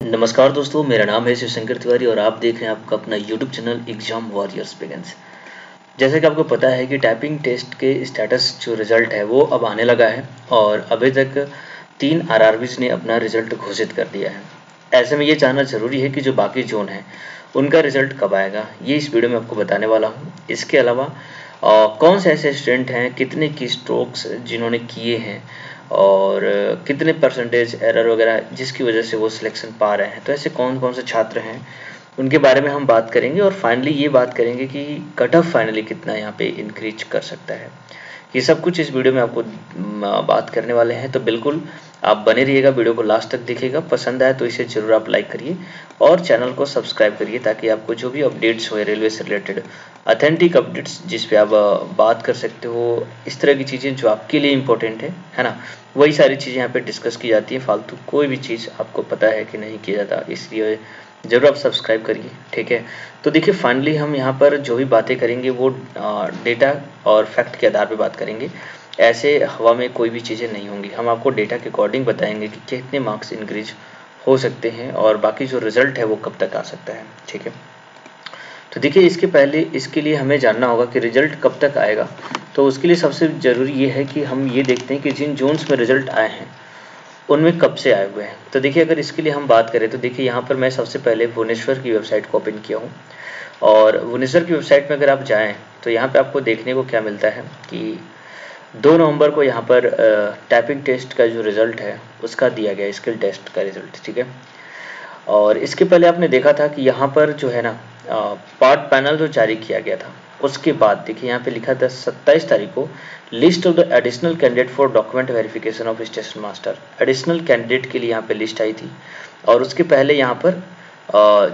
नमस्कार दोस्तों, मेरा नाम है शिवशंकर तिवारी और आप देख रहे हैं आपका अपना YouTube channel exam warriors begins. जैसा कि आपको पता है कि टाइपिंग टेस्ट के स्टेटस जो रिजल्ट है वो अब आने लगा है और अभी तक 3 आरआरबीज ने अपना रिजल्ट घोषित कर दिया है। ऐसे में ये जानना ज़रूरी है कि जो बाकी जोन है उनका रिजल्ट कब आएगा, ये इस वीडियो में आपको बताने वाला हूँ। इसके अलावा कौन से ऐसे स्टूडेंट हैं, कितने की स्ट्रोक्स जिन्होंने किए हैं और कितने परसेंटेज एरर वगैरह जिसकी वजह से वो सिलेक्शन पा रहे हैं। तो ऐसे कौन कौन से छात्र हैं उनके बारे में हम बात करेंगे और फाइनली ये बात करेंगे कि कट ऑफ फाइनली कितना यहाँ पे इंक्रीज कर सकता है। ये सब कुछ इस वीडियो में आपको बात करने वाले हैं, तो बिल्कुल आप बने रहिएगा, वीडियो को लास्ट तक देखिएगा। पसंद आए तो इसे जरूर आप लाइक करिए और चैनल को सब्सक्राइब करिए ताकि आपको जो भी अपडेट्स हो रेलवे से रिलेटेड ऑथेंटिक अपडेट्स जिस पे आप बात कर सकते हो, इस तरह की चीज़ें जो आपके लिए इम्पोर्टेंट है ना, वही सारी चीज़ें यहाँ पे डिस्कस की जाती है। फालतू कोई भी चीज़ आपको पता है कि नहीं किया जाता, इसलिए ज़रूर आप सब्सक्राइब करिए, ठीक है। तो देखिए फाइनली हम यहाँ पर जो भी बातें करेंगे वो डेटा और फैक्ट के आधार पे बात करेंगे। ऐसे हवा में कोई भी चीज़ें नहीं होंगी, हम आपको डेटा के अकॉर्डिंग बताएंगे कि कितने मार्क्स इंक्रीज हो सकते हैं और बाकी जो रिजल्ट है वो कब तक आ सकता है, ठीक है। तो देखिए इसके पहले इसके लिए हमें जानना होगा कि रिजल्ट कब तक आएगा। तो उसके लिए सबसे ज़रूरी ये है कि हम ये देखते हैं कि जिन जोन्स में रिजल्ट आए हैं उनमें कब से आए हुए हैं। तो देखिए अगर इसके लिए हम बात करें तो देखिए यहाँ पर मैं सबसे पहले भुवनेश्वर की वेबसाइट को ओपन किया हूँ और भुवनेश्वर की वेबसाइट में अगर आप जाएं तो यहाँ पे आपको देखने को क्या मिलता है कि 2 नवंबर को यहाँ पर टाइपिंग टेस्ट का जो रिजल्ट है उसका दिया गया, स्किल टेस्ट का रिजल्ट, ठीक है। और इसके पहले आपने देखा था कि यहाँ पर जो है ना पार्ट पैनल जो जारी किया गया था उसके बाद देखिए यहाँ पे लिखा था 27 तारीख को list of the additional candidate for document verification of station master. Additional candidate के लिए यहाँ पे लिस्ट आई थी और उसके पहले यहाँ पर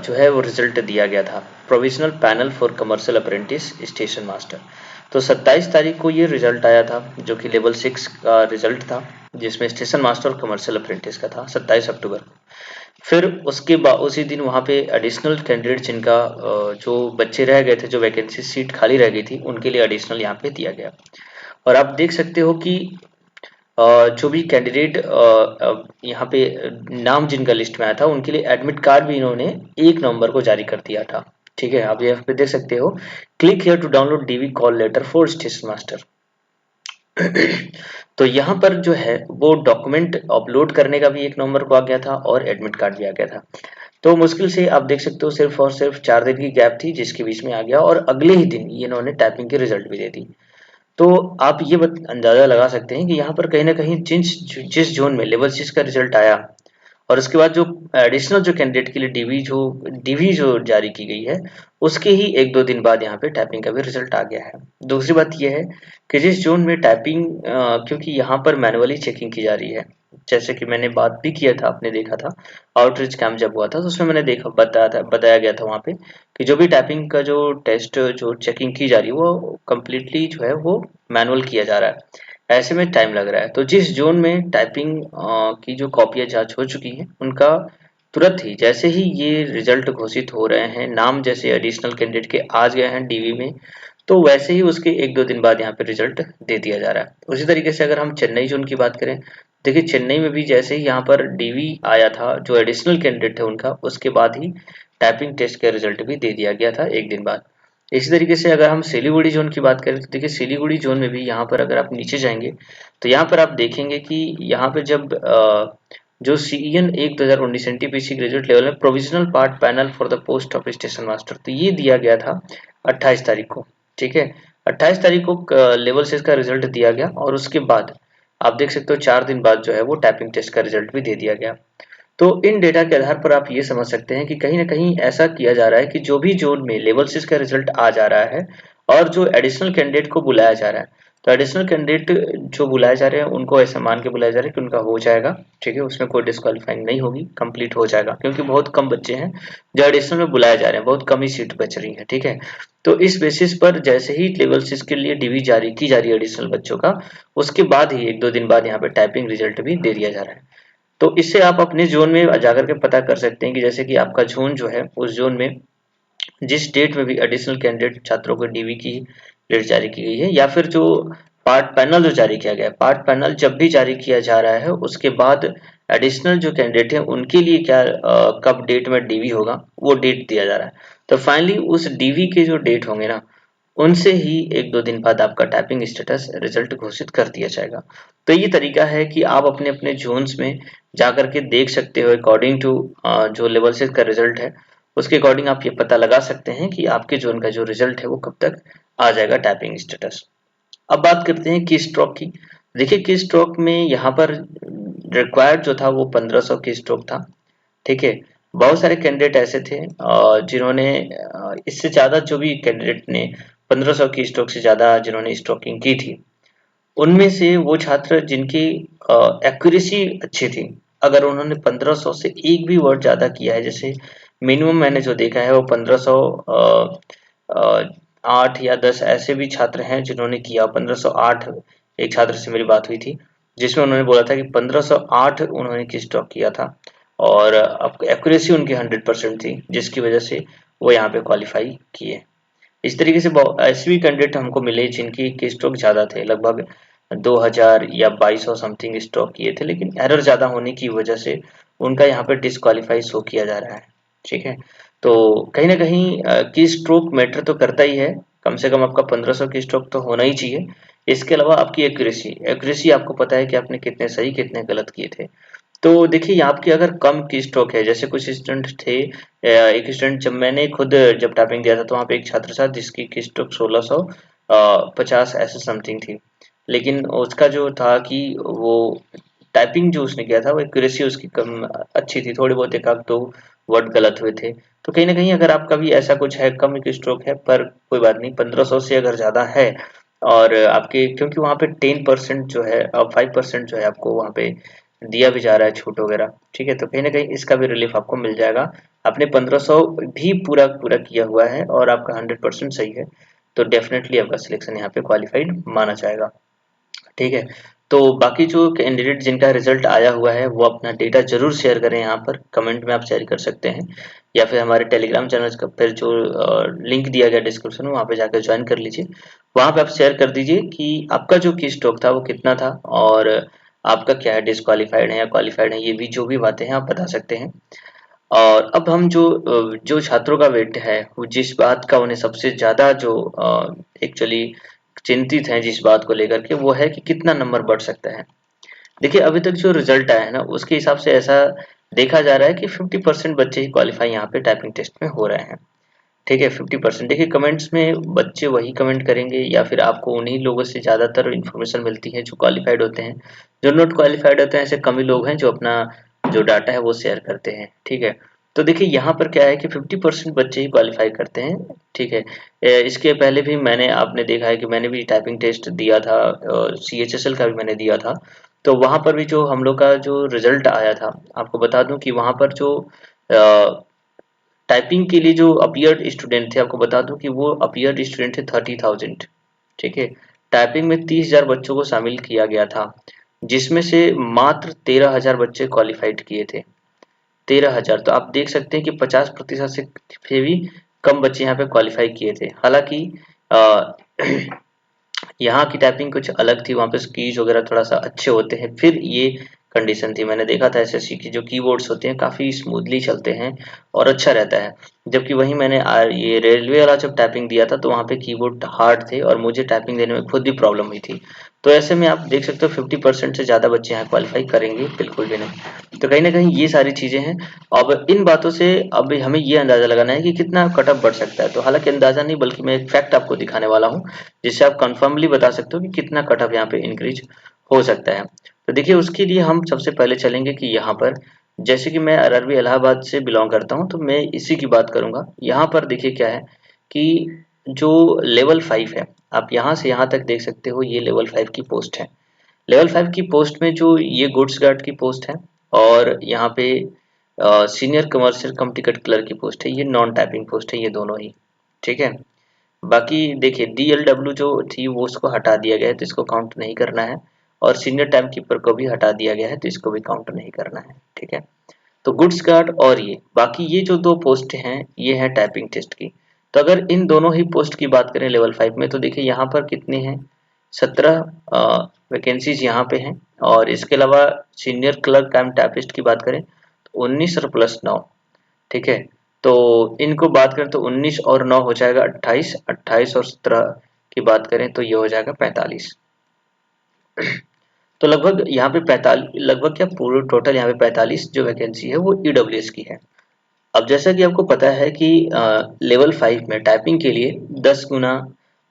जो है वो रिजल्ट दिया गया था, provisional panel for commercial apprentice station master. तो 27 तारीख को ये रिजल्ट आया था जो कि लेवल 6 का रिजल्ट था जिसमें स्टेशन मास्टर और कमर्शियल अप्रेंटिस का था 27 अक्टूबर को। फिर उसके बाद उसी दिन वहाँ पे एडिशनल कैंडिडेट जिनका जो बच्चे रह गए थे, जो वैकेंसी सीट खाली रह गई थी, उनके लिए एडिशनल यहाँ पे दिया गया। और आप देख सकते हो कि जो भी कैंडिडेट यहाँ पे नाम जिनका लिस्ट में आया था उनके लिए एडमिट कार्ड भी इन्होंने 1 नवंबर को जारी कर दिया था, ठीक है। आप यहाँ पे देख सकते हो, click here to download DV call letter for station master. तो यहाँ पर जो है वो डॉक्यूमेंट अपलोड करने का भी 1 नवंबर को आ गया था और एडमिट कार्ड भी आ गया था। तो मुश्किल से आप देख सकते हो सिर्फ और सिर्फ 4 दिन की गैप थी जिसके बीच में आ गया और अगले ही दिन ये इन्होंने टाइपिंग के रिजल्ट भी दे दी। तो आप ये अंदाजा लगा सकते हैं कि यहाँ पर कहीं ना कहीं जिस जोन में लेवल 6 का रिजल्ट आया और उसके बाद जो एडिशनल जो कैंडिडेट के लिए डीवी जो जारी की गई है उसके ही 1-2 दिन बाद यहाँ पे टाइपिंग का भी रिजल्ट आ गया है। दूसरी बात यह है कि जिस जोन में टाइपिंग क्योंकि यहाँ पर मैनुअली चेकिंग की जा रही है, जैसे कि मैंने बात भी किया था, आपने देखा था आउटरीच कैंप जब हुआ था तो उसमें मैंने बताया गया था वहाँ पे कि जो भी टाइपिंग का जो टेस्ट जो चेकिंग की जा रही है वो कम्प्लीटली जो है वो मैनुअल किया जा रहा है। ऐसे में टाइम लग रहा है। तो जिस जोन में टाइपिंग की जो कॉपियां जांच हो चुकी हैं उनका तुरंत ही जैसे ही ये रिजल्ट घोषित हो रहे हैं, नाम जैसे एडिशनल कैंडिडेट के आ गए हैं डीवी में, तो वैसे ही उसके 1-2 दिन बाद यहाँ पे रिजल्ट दे दिया जा रहा है। उसी तरीके से अगर हम चेन्नई जोन की बात करें, देखिए चेन्नई में भी जैसे ही यहाँ पर डीवी आया था जो एडिशनल कैंडिडेट थे उनका, उसके बाद ही टाइपिंग टेस्ट का रिजल्ट भी दे दिया गया था 1 दिन बाद। इसी तरीके से अगर हम सिलीगुड़ी जोन की बात करें तो देखिए सिलीगुड़ी जोन में भी यहाँ पर अगर आप नीचे जाएंगे तो यहाँ पर आप देखेंगे कि यहाँ पे जब जो CEN 1 2019 NTPC ग्रेजुएट लेवल में provisional part panel for the post of station master, तो ये दिया गया था 28 तारीख को, ठीक है। 28 तारीख को लेवल 6 का रिजल्ट दिया गया और उसके बाद आप देख सकते हो 4 दिन बाद जो है वो टाइपिंग टेस्ट का रिजल्ट भी दे दिया गया। तो इन डेटा के आधार पर आप ये समझ सकते हैं कि कहीं ना कहीं ऐसा किया जा रहा है कि जो भी जोन में लेवल 6 का रिजल्ट आ जा रहा है और जो एडिशनल कैंडिडेट को बुलाया जा रहा है, तो एडिशनल कैंडिडेट जो बुलाए जा रहे हैं उनको ऐसा मान के बुलाया जा रहा है कि उनका हो जाएगा, ठीक है, उसमें कोई डिस्क्वालीफाइंग नहीं होगी, कंप्लीट हो जाएगा, क्योंकि बहुत कम बच्चे हैं जो एडिशनल में बुलाए जा रहे हैं, बहुत कम ही सीट बच रही है, ठीक है। तो इस बेसिस पर जैसे ही लेवल 6 के लिए डीवी जारी की जा रही है एडिशनल बच्चों का, उसके बाद ही 1-2 दिन बाद यहाँ पे टाइपिंग रिजल्ट भी दे दिया जा रहा है। तो इससे आप अपने जोन में जाकर के पता कर सकते हैं कि जैसे कि आपका जोन जो है उस जोन में जिस डेट में भी एडिशनल कैंडिडेट छात्रों को डीवी की लिस्ट जारी की गई है या फिर जो पार्ट पैनल जो जारी किया गया है, पार्ट पैनल जब भी जारी किया जा रहा है उसके बाद एडिशनल जो कैंडिडेट है उनके लिए क्या कब डेट में डीवी होगा वो डेट दिया जा रहा है। तो फाइनली उस डीवी के जो डेट होंगे ना उनसे ही 1-2 दिन बाद आपका टाइपिंग स्टेटस रिजल्ट घोषित कर दिया जाएगा। तो ये तरीका है कि आप अपने अपने जोन्स में जाकर के देख सकते हो अकॉर्डिंग टू जो लेवल 6 का रिजल्ट है उसके अकॉर्डिंग आप ये पता लगा सकते हैं कि आपके जोन का जो रिजल्ट है वो कब तक आ जाएगा टाइपिंग स्टेटस। अब बात करते हैं की स्ट्रोक की। देखिए की स्ट्रोक में यहाँ पर रिक्वायर्ड जो था वो 1500 की स्ट्रोक था। ठीक है, बहुत सारे कैंडिडेट ऐसे थे जिन्होंने इससे ज़्यादा जो भी कैंडिडेट ने 1500 की स्ट्रोक से ज़्यादा जिन्होंने स्ट्रोकिंग की थी उनमें से वो छात्र जिनकी एक्यूरेसी अच्छी थी, अगर उन्होंने 1500 से एक भी वर्ड ज़्यादा किया है, जैसे मिनिमम मैंने जो देखा है वो 1508 या 10 ऐसे भी छात्र हैं जिन्होंने किया 1508। एक छात्र से मेरी बात हुई थी जिसमें उन्होंने बोला था कि 1508 उन्होंने की स्ट्रोक किया था और एक्यूरेसी उनकी 100% थी जिसकी वजह से वो यहाँ पे क्वालिफाई किए। इस तरीके से ऐसे भी कैंडिडेट हमको मिले जिनकी की स्ट्रोक ज़्यादा थे, लगभग 2000 या 2200 समथिंग स्ट्रोक किए थे, लेकिन एरर ज़्यादा होने की वजह से उनका यहाँ पे डिस्क्वालीफाई शो किया जा रहा है। ठीक है, तो कहीं ना कहीं की स्ट्रोक मैटर तो करता ही है, कम से कम आपका 1500 की स्ट्रोक तो होना ही चाहिए। इसके अलावा आपकी एक्यूरेसी आपको पता है कि आपने कितने सही कितने गलत किए थे। तो देखिए यहाँ आपकी अगर कम की स्ट्रोक है, जैसे कुछ स्टूडेंट थे, एक स्टूडेंट जब मैंने खुद जब टाइपिंग दिया था तो वहाँ पे एक छात्र था जिसकी की स्ट्रोक 1650 ऐसे समथिंग थी, लेकिन उसका जो था कि वो टाइपिंग जो उसने किया था वो एक्यूरेसी उसकी कम अच्छी थी, थोड़ी बहुत एक आध दो वर्ड गलत हुए थे। तो कहीं ना कहीं अगर आपका भी ऐसा कुछ है, कम की स्ट्रोक है, पर कोई बात नहीं, 1500 से अगर ज़्यादा है और आपके क्योंकि वहाँ पे 10% जो है 5% जो है आपको वहाँ पे दिया भी जा रहा है छूट वगैरह। ठीक है, तो कहीं ना कहीं इसका भी रिलीफ आपको मिल जाएगा। आपने 1500 भी पूरा पूरा किया हुआ है और आपका 100% सही है, तो डेफिनेटली आपका सिलेक्शन यहाँ पे क्वालिफाइड माना जाएगा। ठीक है, तो बाकी जो कैंडिडेट जिनका रिजल्ट आया हुआ है वो अपना डेटा जरूर शेयर करें, यहाँ पर कमेंट में आप शेयर कर सकते हैं या फिर हमारे टेलीग्राम चैनल का फिर जो लिंक दिया गया डिस्क्रिप्शन में वहाँ पे जाकर ज्वाइन कर लीजिए। वहाँ पे आप शेयर कर दीजिए कि आपका जो की स्ट्रोक था वो कितना था और आपका क्या है, डिस्क्वालीफाइड है या क्वालिफाइड है, ये भी जो भी बातें हैं आप बता सकते हैं। और अब हम जो छात्रों का वेट है वो जिस बात का उन्हें सबसे ज़्यादा जो एक्चुअली चिंतित हैं जिस बात को लेकर के, वो है कि कितना नंबर बढ़ सकता है। देखिए अभी तक जो रिजल्ट आया है ना उसके हिसाब से ऐसा देखा जा रहा है कि 50% बच्चे ही क्वालिफाई यहाँ पे टाइपिंग टेस्ट में हो रहे हैं। ठीक है, 50%। देखिए कमेंट्स में बच्चे वही कमेंट करेंगे या फिर आपको उन्हीं लोगों से ज़्यादातर इन्फॉर्मेशन मिलती है जो क्वालिफाइड होते हैं। जो नॉट क्वालिफाइड होते हैं ऐसे कम ही लोग हैं जो अपना जो डाटा है वो शेयर करते हैं। ठीक है, तो देखिए यहाँ पर क्या है कि 50% बच्चे ही क्वालिफाई करते हैं। ठीक है, इसके पहले भी मैंने आपने देखा है कि मैंने भी टाइपिंग टेस्ट दिया था, CHSL का भी मैंने दिया था, तो वहाँ पर भी जो हम लोग का जो रिजल्ट आया था, आपको बता दूं कि वहाँ पर जो टाइपिंग के लिए जो अपीयर्ड स्टूडेंट थे, आपको बता दूं कि वो अपीयर्ड स्टूडेंट थे 30,000। ठीक है, टाइपिंग में 30,000 बच्चों को शामिल किया गया था जिसमें से मात्र 13,000 बच्चे क्वालिफाइड किए थे। 13,000, तो आप देख सकते हैं कि 50% से भी कम बच्चे यहाँ पे क्वालिफाई किए थे। हालांकि यहाँ की टाइपिंग कुछ अलग थी, वहाँ पे कीज वगैरह थोड़ा सा अच्छे होते हैं, फिर ये कंडीशन थी। मैंने देखा था एसएससी की जो कीबोर्ड्स होते हैं काफ़ी स्मूथली चलते हैं और अच्छा रहता है, जबकि वहीं मैंने ये रेलवे वाला जब टाइपिंग दिया था तो वहाँ पे कीबोर्ड हार्ड थे और मुझे टाइपिंग देने में खुद भी प्रॉब्लम हुई थी। तो ऐसे में आप देख सकते हो 50% से ज़्यादा बच्चे यहाँ क्वालिफाई करेंगे बिल्कुल भी नहीं। तो कहीं ना कहीं ये सारी चीज़ें हैं। अब इन बातों से अब हमें ये अंदाज़ा लगाना है कि कितना कटअप बढ़ सकता है। तो हालांकि अंदाज़ा नहीं बल्कि मैं एक फैक्ट आपको दिखाने वाला हूँ जिससे आप कंफर्मली बता सकते हो कि कितना कटअप यहाँ पे इंक्रीज हो सकता है। तो देखिए उसके लिए हम सबसे पहले चलेंगे कि यहाँ पर जैसे कि मैं आरआरबी इलाहाबाद से बिलोंग करता हूँ तो मैं इसी की बात करूंगा। यहाँ पर देखिए क्या है कि जो लेवल 5 है, आप यहाँ से यहाँ तक देख सकते हो, ये लेवल 5 की पोस्ट है। लेवल 5 की पोस्ट में जो ये गुड्स गार्ड की पोस्ट है और यहाँ पे सीनियर कमर्शियल कम टिकट क्लर्क की पोस्ट है, ये नॉन टाइपिंग पोस्ट है, ये दोनों ही। ठीक है, बाकी देखिए DLW जो थी वो उसको हटा दिया गया है तो इसको काउंट नहीं करना है, और सीनियर टाइम कीपर को भी हटा दिया गया है तो इसको भी काउंट नहीं करना है। ठीक है, तो गुड्स गार्ड और ये बाकी ये जो दो पोस्ट हैं ये है टाइपिंग टेस्ट की। तो अगर इन दोनों ही पोस्ट की बात करें लेवल 5 में तो देखिए यहाँ पर कितने हैं, 17 वैकेंसीज यहाँ पे हैं। और इसके अलावा सीनियर क्लर्क एंड टाइपिस्ट की बात करें तो 19 और प्लस 9, ठीक है। तो इनको बात करें तो 19 और 9 हो जाएगा 28, 28 और 17 की बात करें तो ये हो जाएगा 45। तो लगभग यहाँ पे 45, लगभग क्या पूरे टोटल यहाँ पे 45 जो वैकेंसी है वो ईडब्ल्यूएस की है। अब जैसा कि आपको पता है कि लेवल 5 में टाइपिंग के लिए 10 गुना,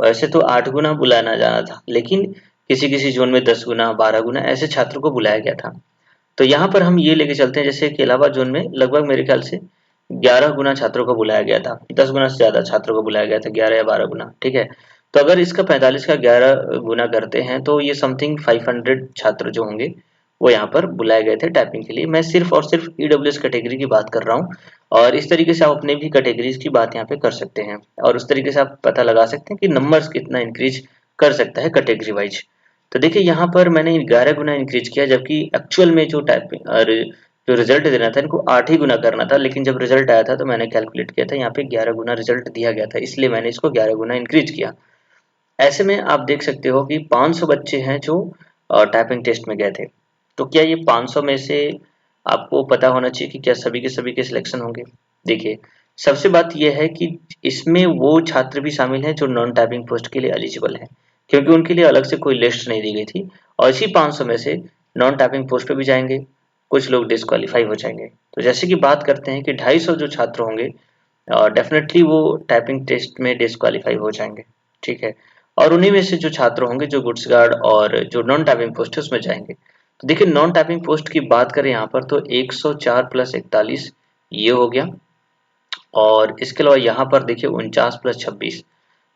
वैसे तो 8 गुना बुलाना जाना था, लेकिन किसी किसी जोन में 10 गुना 12 गुना ऐसे छात्रों को बुलाया गया था। तो यहाँ पर हम ये लेके चलते हैं जैसे कि इलाहाबाद जोन में लगभग मेरे ख्याल से 11 गुना छात्रों को बुलाया गया था, 10 गुना से ज़्यादा छात्रों को बुलाया गया था, 11 या 12 गुना, ठीक है। तो अगर इसका 45 का 11 गुना करते हैं तो ये समथिंग 500 छात्र जो होंगे वो यहाँ पर बुलाए गए थे टाइपिंग के लिए। मैं सिर्फ और सिर्फ ईडब्ल्यूएस कैटेगरी की बात कर रहा हूँ, और इस तरीके से आप अपने भी कैटेगरीज की बात यहाँ पे कर सकते हैं, और उस तरीके से आप पता लगा सकते हैं कि नंबर्स कितना इंक्रीज कर सकता है कैटेगरी वाइज। तो देखिए यहाँ पर मैंने 11 गुना इंक्रीज किया, जबकि एक्चुअल में जो टाइपिंग और जो रिजल्ट देना था इनको 8 ही गुना करना था, लेकिन जब रिजल्ट आया था तो मैंने कैलकुलेट किया था यहाँ पे 11 गुना रिजल्ट दिया गया था, इसलिए मैंने इसको 11 गुना इंक्रीज किया। ऐसे में आप देख सकते हो कि 500 बच्चे हैं जो टाइपिंग टेस्ट में गए थे। तो क्या ये 500 में से आपको पता होना चाहिए कि क्या सभी के सिलेक्शन होंगे? देखिए, सबसे बात यह है कि इसमें वो छात्र भी शामिल हैं जो नॉन टाइपिंग पोस्ट के लिए एलिजिबल हैं, क्योंकि उनके लिए अलग से कोई लिस्ट नहीं दी गई थी, और इसी 500 में से नॉन टाइपिंग पोस्ट पे भी जाएंगे, कुछ लोग डिस्क्वालीफाई हो जाएंगे। तो जैसे कि बात करते हैं कि 250 जो छात्र होंगे डेफिनेटली वो टाइपिंग टेस्ट में डिस्क्वालीफाई हो जाएंगे, ठीक है। और उन्हीं में से जो छात्र होंगे जो गुड्स गार्ड और जो नॉन टाइपिंग पोस्ट है उसमें जाएंगे। तो देखिए नॉन टाइपिंग पोस्ट की बात करें यहाँ पर तो 104 प्लस 41 ये हो गया, और इसके अलावा यहाँ पर देखिए 49 प्लस 26।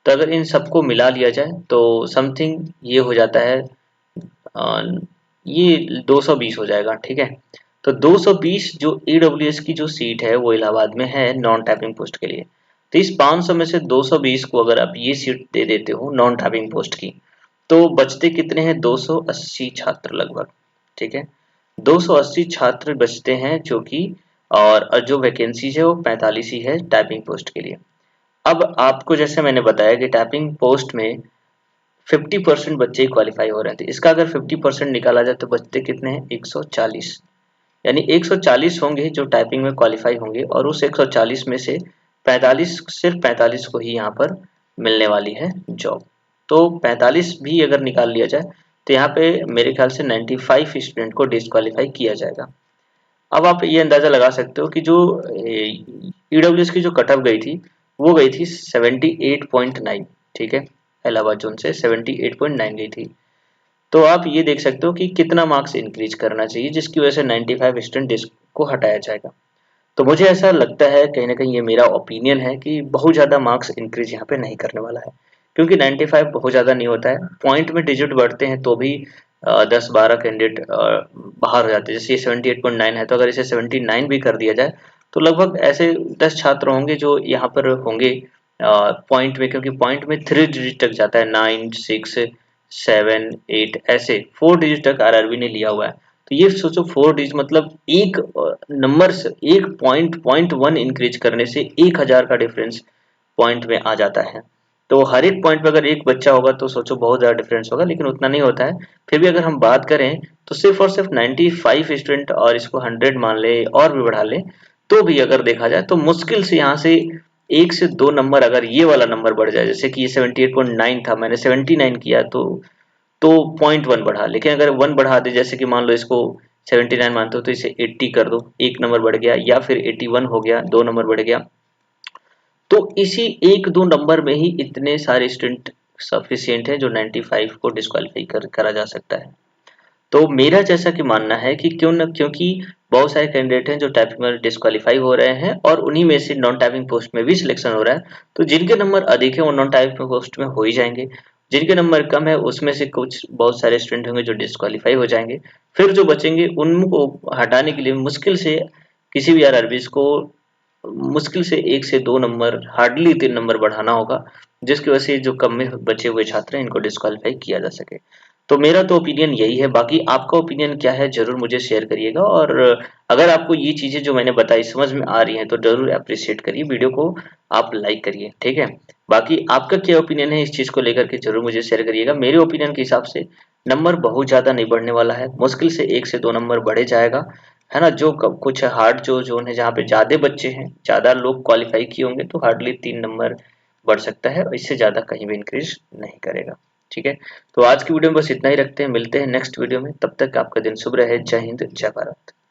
तो अगर इन सबको मिला लिया जाए तो समथिंग ये हो जाता है ये 220 हो जाएगा, ठीक है। तो 220 जो ईडब्ल्यूएस की जो सीट है वो इलाहाबाद में है नॉन टाइपिंग पोस्ट के लिए। तो इस 500 में से 220 को अगर आप ये सीट दे देते हो नॉन टाइपिंग पोस्ट की, तो बचते कितने हैं? 280 छात्र लगभग, ठीक है। 280 छात्र बचते हैं जो कि, और जो वैकेंसीज है वो 45 ही है टाइपिंग पोस्ट के लिए। अब आपको जैसे मैंने बताया कि टाइपिंग पोस्ट में 50% बच्चे ही क्वालिफाई हो रहे थे, इसका अगर 50% निकाला जाए तो बचते कितने हैं? 140। यानी 140 होंगे जो टाइपिंग में क्वालिफाई होंगे, और उस 140 में से 45, सिर्फ 45 को ही यहाँ पर मिलने वाली है जॉब। तो 45 भी अगर निकाल लिया जाए तो यहाँ पे मेरे ख्याल से 95 स्टूडेंट को डिस्क्वालीफाई किया जाएगा। अब आप ये अंदाजा लगा सकते हो कि जो ईडब्ल्यूएस की जो कटअप गई थी वो गई थी 78.9, ठीक है। इलाहाबाद जोन से 78.9 गई थी। तो आप ये देख सकते हो कि कितना मार्क्स इंक्रीज करना चाहिए जिसकी वजह से 95 स्टूडेंट को हटाया जाएगा। तो मुझे ऐसा लगता है, कहीं ना कहीं ये मेरा ओपिनियन है कि बहुत ज़्यादा मार्क्स इंक्रीज यहाँ पे नहीं करने वाला है, क्योंकि 95 बहुत ज़्यादा नहीं होता है। पॉइंट में डिजिट बढ़ते हैं तो भी 10-12 कैंडिडेट बाहर हो जाते हैं। जैसे ये 78.9 है, तो अगर इसे 79 भी कर दिया जाए तो लगभग ऐसे 10 छात्र होंगे जो यहाँ पर होंगे पॉइंट में, क्योंकि पॉइंट में 3 डिजिट तक जाता है, 9, 6, 7, 8 ऐसे 4 डिजिट तक आरआरबी ने लिया हुआ है। तो ये सोचो 4 डिजिट मतलब एक नंबर से एक पॉइंट 1 इंक्रीज करने से 1000 का डिफरेंस पॉइंट में आ जाता है। तो हर एक पॉइंट पे अगर एक बच्चा होगा तो सोचो बहुत ज़्यादा डिफरेंस होगा, लेकिन उतना नहीं होता है। फिर भी अगर हम बात करें तो सिर्फ और सिर्फ 95 स्टूडेंट और इसको 100 मान ले और भी बढ़ा ले, तो भी अगर देखा जाए तो मुश्किल से यहाँ से 1 से 2 नंबर, अगर ये वाला नंबर बढ़ जाए, जैसे कि ये 78.9 था मैंने 79 किया तो 0.1 बढ़ा, लेकिन अगर 1 बढ़ा दे, जैसे कि मान लो इसको 79 मानते हो तो इसे 80 कर दो, एक नंबर बढ़ गया, या फिर 81 हो गया, 2 नंबर बढ़ गया। तो इसी 1-2 नंबर में ही इतने सारे स्टूडेंट सफिशिएंट है जो 95 को डिस्क्वालीफाई करा जा सकता है। तो मेरा जैसा कि मानना है कि क्यों न, क्योंकि बहुत सारे कैंडिडेट हैं जो टाइपिंग में डिस्क्वालीफाई हो रहे हैं और उन्हीं में से नॉन टाइपिंग पोस्ट में भी सिलेक्शन हो रहा है, तो जिनके नंबर अधिक है वो नॉन टाइपिंग पोस्ट में हो ही जाएंगे। जिनके नंबर कम है उसमें से कुछ बहुत सारे स्टूडेंट होंगे जो डिस्क्वालीफाई हो जाएंगे। फिर जो बचेंगे उनको हटाने के लिए मुश्किल से किसी भी आरआरबीज को मुश्किल से 1 से 2 नंबर, हार्डली 3 नंबर बढ़ाना होगा, जिसकी वजह से जो कम में बचे हुए छात्र हैं इनको डिस्क्वालीफाई किया जा सके। तो मेरा तो ओपिनियन यही है, बाकी आपका ओपिनियन क्या है ज़रूर मुझे शेयर करिएगा। और अगर आपको ये चीज़ें जो मैंने बताई समझ में आ रही हैं तो ज़रूर एप्रिशिएट करिए, वीडियो को आप लाइक करिए, ठीक है। बाकी आपका क्या ओपिनियन है इस चीज़ को लेकर के ज़रूर मुझे शेयर करिएगा। मेरे ओपिनियन के हिसाब से नंबर बहुत ज़्यादा नहीं बढ़ने वाला है, मुश्किल से 1 से 2 नंबर बढ़े जाएगा, है ना। जो कुछ हार्ड जो जोन है जहाँ पे ज़्यादा बच्चे हैं, ज़्यादा लोग क्वालिफाई किए होंगे तो हार्डली 3 नंबर बढ़ सकता है, इससे ज़्यादा कहीं भी इंक्रीज नहीं करेगा, ठीक है। तो आज की वीडियो में बस इतना ही रखते हैं, मिलते हैं नेक्स्ट वीडियो में, तब तक आपका दिन शुभ रहे। जय हिंद, जय भारत।